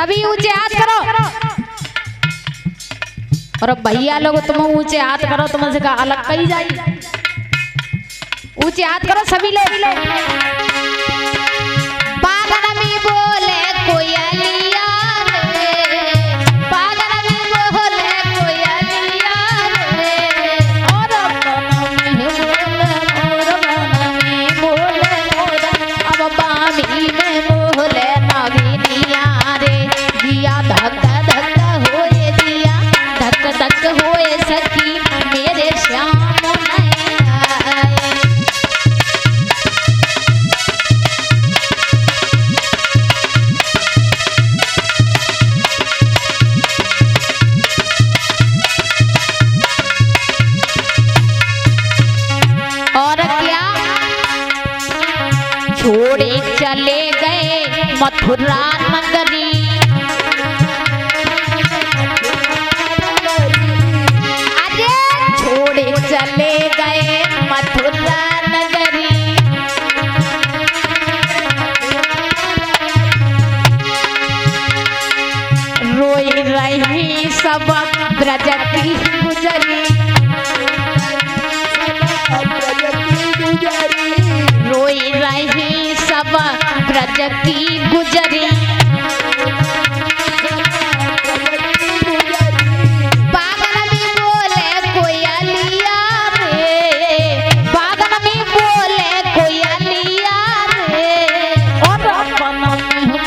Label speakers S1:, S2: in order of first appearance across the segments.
S1: सभी ऊंचे हाथ करो। और भैया लोग तुम ऊंचे हाथ करो, तुमसे का अलग कही जाए। ऊंचे हाथ करो सभी लोग। बागन में बोले कोयलिया रे, बागन में बोले कोयलिया रे, और मन में बोले मोर, अब बामी में बोले नगीनिया रे। जिया धक धक होए, जिया धक धक होए सखी मेरे श्याम छोड़े चले गए मथुरा नगरी। अरे छोड़े चले गए मथुरा नगरी। रोई रही सब ब्रज की गुजरी। रोई रही सब ब्रज की गुजरी। बागन में बोले कोयलिया रे, बागन में बोले कोयलिया रे, और अपन में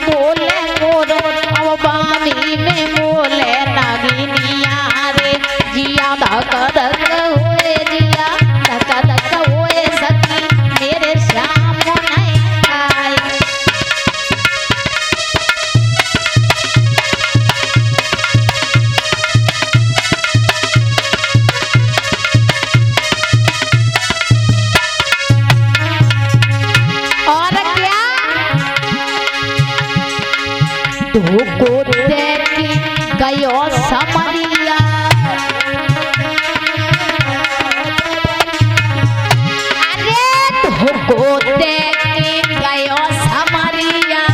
S1: बोले मोर, अब बामी में बोले नगीनिया रे। जिया धक धक होए, जिया धक धक होए सखी मेरे श्याम नहीं आए। और क्या धोको देखी गयो समरिया। धोको देखी गयो समरिया।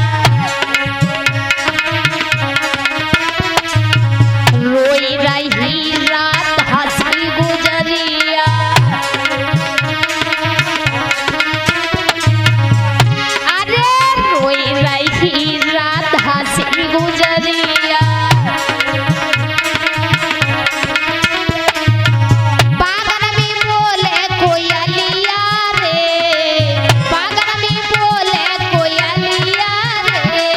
S1: रोई रही रात हंसी गुजरिया। अरे रोई रही रात हंसी गुजरिया। बागन में बोले कोयलिया रे, बागन में बोले कोयलिया रे,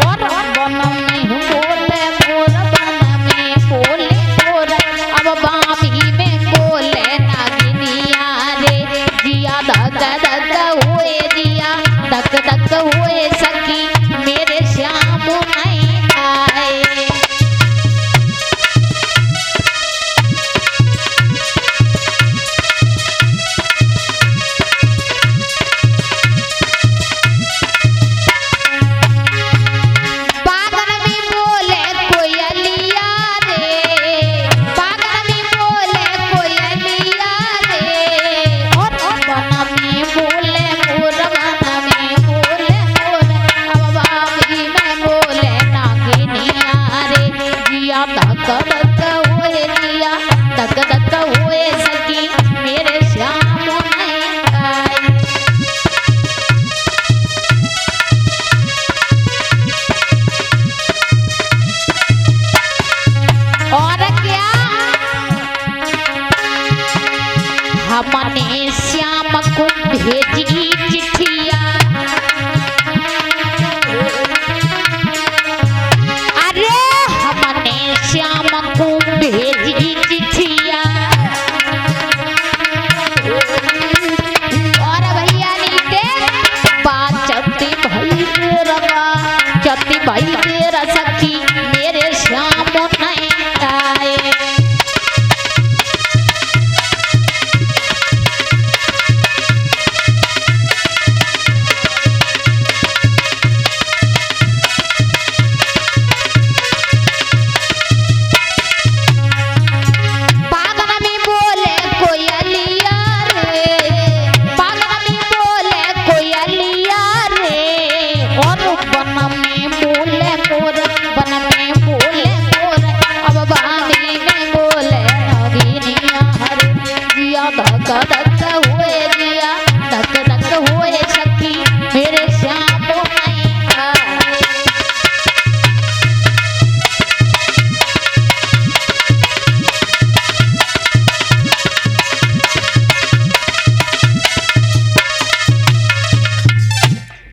S1: और वन में बोले मोर, वन में बोले मोर, अब बामी में बोले नगीनिया रे। जिया धक धक होए, जिया धक धक होए सखी मेरे श्याम नहीं आए। बागन में बोले कोयलिया रे, बागन में बोले कोयलिया रे, और वन में बोले मोर, वन में बोले मोर, अब बामी में बोले नगीनिया रे। जिया धक धक होए, जिया धक धक होए सखी मेरे श्याम नहीं आए। और क्या हमने श्याम को भेजी